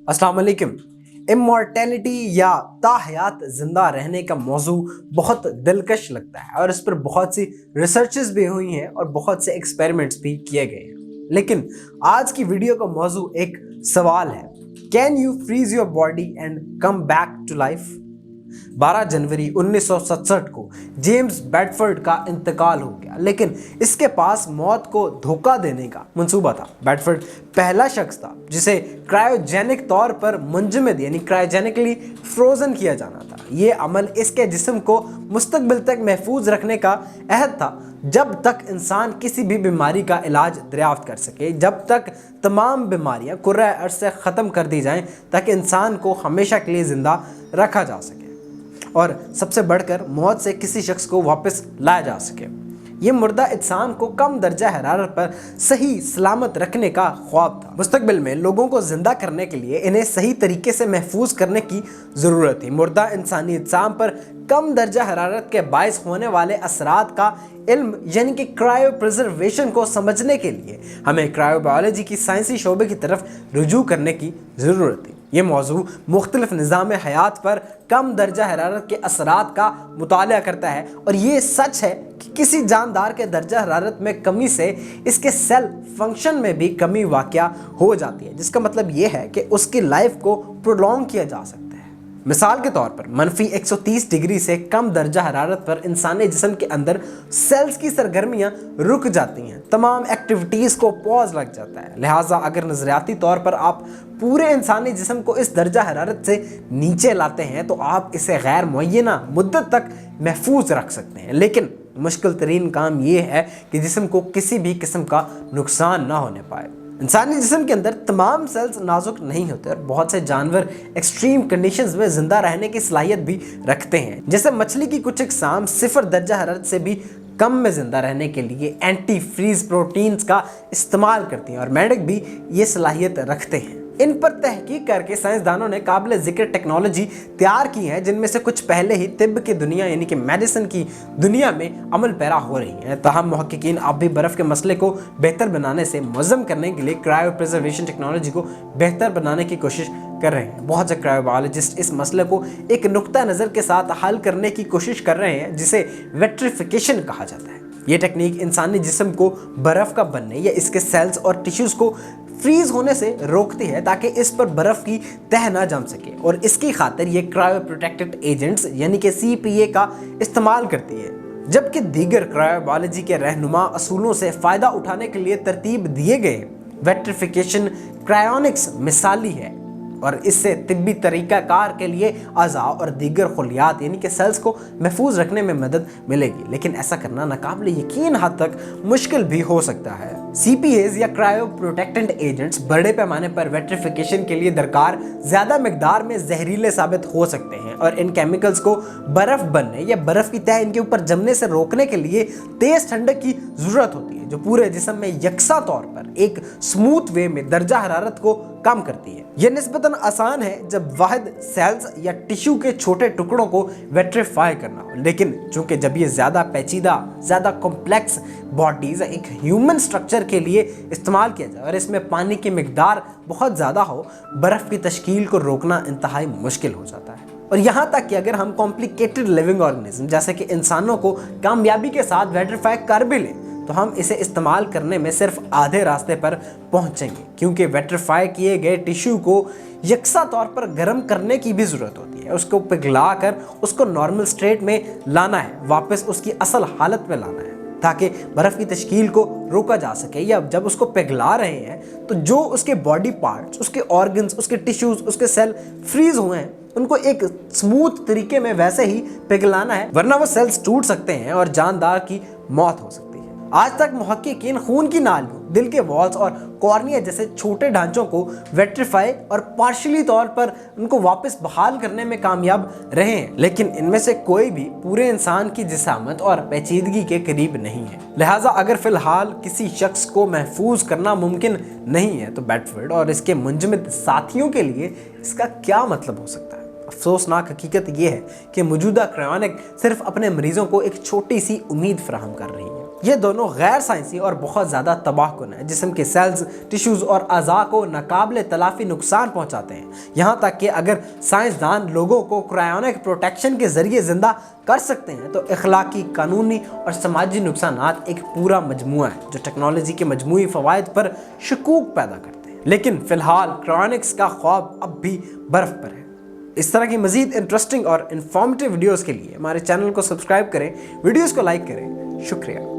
अस्सलाम वालेकुम। इमॉर्टेलिटी या ताहयात जिंदा रहने का मौजू बहुत दिलकश लगता है और इस पर बहुत सी रिसर्चेस भी हुई हैं और बहुत से एक्सपेरिमेंट्स भी किए गए हैं। लेकिन आज की वीडियो का मौजू एक सवाल है, can you freeze your body and come back to life. 12 जनवरी 1967 को जेम्स बेडफोर्ड का इंतकाल हो गया, लेकिन इसके पास मौत को धोखा देने का मंसूबा था। बेडफोर्ड पहला शख्स था जिसे क्रायोजेनिक तौर पर मुंजमद यानी क्रायोजेनिकली फ्रोजन किया जाना था। ये अमल इसके जिस्म को मुस्तकबिल तक महफूज रखने का अहद था, जब तक इंसान किसी भी बीमारी का इलाज दरियाफ्त कर सके, जब तक तमाम बीमारियां कुर्रा अर्ज से ख़त्म कर दी जाएं, ताकि इंसान को हमेशा के लिए ज़िंदा रखा जा सके और सबसे बढ़कर मौत से किसी शख्स को वापस लाया जा सके। ये मुर्दा इंसान को कम दर्जा हरारत पर सही सलामत रखने का ख्वाब था। मुस्तकबिल में लोगों को जिंदा करने के लिए इन्हें सही तरीके से महफूज करने की ज़रूरत थी। मुर्दा इंसानी इज्साम पर कम दर्जा हरारत के बायस होने वाले असरात का इल्म यानी कि क्रायो प्रिजर्वेशन को समझने के लिए हमें क्रायोबायोलॉजी की साइंसी शोबे की तरफ रुजू करने की ज़रूरत थी। ये मौजू मुख्तलिफ निज़ाम हयात पर कम दर्जा हरारत के असरात का मुताला करता है और ये सच है कि किसी जानदार के दर्जा हरारत में कमी से इसके सेल फंक्शन में भी कमी वाक़या हो जाती है, जिसका मतलब ये है कि उसकी लाइफ को प्रोलॉन्ग किया जा सकता है। मिसाल के तौर पर मनफी 130 डिग्री से कम दर्जा हरारत पर इंसानी जिस्म के अंदर सेल्स की सरगर्मियां रुक जाती हैं, तमाम एक्टिविटीज़ को पॉज लग जाता है। लिहाजा अगर नज़रियाती तौर पर आप पूरे इंसानी जिस्म को इस दर्जा हरारत से नीचे लाते हैं तो आप इसे गैर मुअय्यना मुद्दत तक महफूज रख सकते हैं, लेकिन मुश्किल तरीन काम यह है कि जिस्म को किसी भी किस्म का नुकसान ना होने पाए। इंसानी जिस्म के अंदर तमाम सेल्स नाजुक नहीं होते और बहुत से जानवर एक्सट्रीम कंडीशंस में जिंदा रहने की सलाहियत भी रखते हैं। जैसे मछली की कुछ अक़साम 0 दर्जा हरारत से भी कम में जिंदा रहने के लिए एंटी फ्रीज प्रोटीन्स का इस्तेमाल करती हैं और मेंढक भी ये सलाहियत रखते हैं। इन पर तहकीक करके साइंसदानों ने काबिल ज़िक्र टेक्नोलॉजी तैयार की है, जिनमें से कुछ पहले ही तिब्ब की दुनिया यानी कि मेडिसिन की दुनिया में अमल पैरा हो रही हैं। ताहम मुहक्किकीन अब भी बर्फ़ के मसले को बेहतर बनाने से मुअज़्ज़म करने के लिए क्रायो प्रिजर्वेशन टेक्नोलॉजी को बेहतर बनाने की कोशिश कर रहे हैं। बहुत से क्रायोबायोलॉजिस्ट इस मसले को एक नुक्ता नज़र के साथ हल करने की कोशिश कर रहे हैं, जिसे वेट्रिफिकेशन कहा जाता है। ये टेक्निक इंसानी जिस्म को बर्फ़ का बनने या इसके सेल्स और टिश्यूज़ को फ्रीज होने से रोकती है ताकि इस पर बर्फ़ की तह ना जम सके, और इसकी खातिर ये क्रायो प्रोटेक्टेड एजेंट्स यानी कि CPA का इस्तेमाल करती है। जबकि दीगर क्रायोबायोलॉजी के रहनुमा असूलों से फ़ायदा उठाने के लिए तरतीब दिए गए वेट्रिफिकेशन क्रायोनिक्स मिसाली है और इससे तिब्बी तरीक़ाकार के लिए अज़ा और दीगर खुलियात यानी कि सेल्स को महफूज रखने में मदद मिलेगी, लेकिन ऐसा करना नाकाबिल यकीन हद तक मुश्किल भी हो सकता है। CPAs या क्रायो प्रोटेक्टेंट एजेंट्स बड़े पैमाने पर वेट्रिफिकेशन के लिए दरकार ज़्यादा मकदार में जहरीले साबित हो सकते हैं और इन केमिकल्स को बर्फ़ बनने या बर्फ़ की तह इनके ऊपर जमने से रोकने के लिए तेज़ ठंडक की ज़रूरत होती है, जो पूरे जिस्म में यकसा तौर पर एक स्मूथ वे में दर्जा हरारत को कम करती है। यह निस्बतन आसान है जब वाहिद सेल्स या टिश्यू के छोटे टुकड़ों को वेट्रीफाई करना हो, लेकिन चूंकि जब ये ज़्यादा पेचीदा, ज़्यादा कॉम्प्लेक्स बॉडीज़ एक ह्यूमन स्ट्रक्चर के लिए इस्तेमाल किया जाए और इसमें पानी की मिकदार बहुत ज़्यादा हो, बर्फ़ की तश्कील को रोकना इंतहाई मुश्किल हो जाता है। और यहाँ तक कि अगर हम कॉम्प्लिकेटेड लिविंग ऑर्गेनिज्म जैसे कि इंसानों को कामयाबी के साथ वेट्रीफाई कर भी लें तो हम इसे इस्तेमाल करने में सिर्फ आधे रास्ते पर पहुंचेंगे, क्योंकि वेट्रीफाई किए गए टिश्यू को यकसा तौर पर गर्म करने की भी ज़रूरत होती है। उसको पिघला कर उसको नॉर्मल स्टेट में लाना है, वापस उसकी असल हालत में लाना है, ताकि बर्फ़ की तश्कील को रोका जा सके। या जब उसको पिघला रहे हैं तो जो उसके बॉडी पार्ट्स, उसके ऑर्गन्स, उसके टिश्यूज़, उसके सेल फ्रीज हुए हैं, उनको एक स्मूथ तरीके में वैसे ही पिघलाना है, वरना वो सेल्स टूट सकते हैं और जानदार की मौत हो सकती है। आज तक मुहक्किकीन खून की नालियों, दिल के वॉल्स और कॉर्निया जैसे छोटे ढांचों को वेट्रीफाई और पार्शियली तौर पर उनको वापस बहाल करने में कामयाब रहे हैं, लेकिन इनमें से कोई भी पूरे इंसान की जिसामत और पेचीदगी के करीब नहीं है। लिहाजा अगर फ़िलहाल किसी शख्स को महफूज करना मुमकिन नहीं है तो बेडफोर्ड और इसके मुंजमद साथियों के लिए इसका क्या मतलब हो सकता है। अफसोसनाक हकीकत यह है कि मौजूदा क्रायोनिक सिर्फ अपने मरीजों को एक छोटी सी उम्मीद फराहम कर रही है। یہ دونوں غیر سائنسی اور بہت زیادہ تباہ کن ہیں، جسم کے سیلز، ٹیشوز اور اعضاء کو ناقابل تلافی نقصان پہنچاتے ہیں، یہاں تک کہ اگر سائنسدان لوگوں کو کرائیونک پروٹیکشن کے ذریعے زندہ کر سکتے ہیں تو اخلاقی، قانونی اور سماجی نقصانات ایک پورا مجموعہ ہے جو ٹیکنالوجی کے مجموعی فوائد پر شکوک پیدا کرتے ہیں۔ لیکن فی الحال کرائیونکس کا خواب اب بھی برف پر ہے۔ اس طرح کی مزید انٹرسٹنگ اور انفارمیٹیو ویڈیوز کے لیے ہمارے چینل کو سبسکرائب کریں، ویڈیوز کو لائک کریں۔ شکریہ۔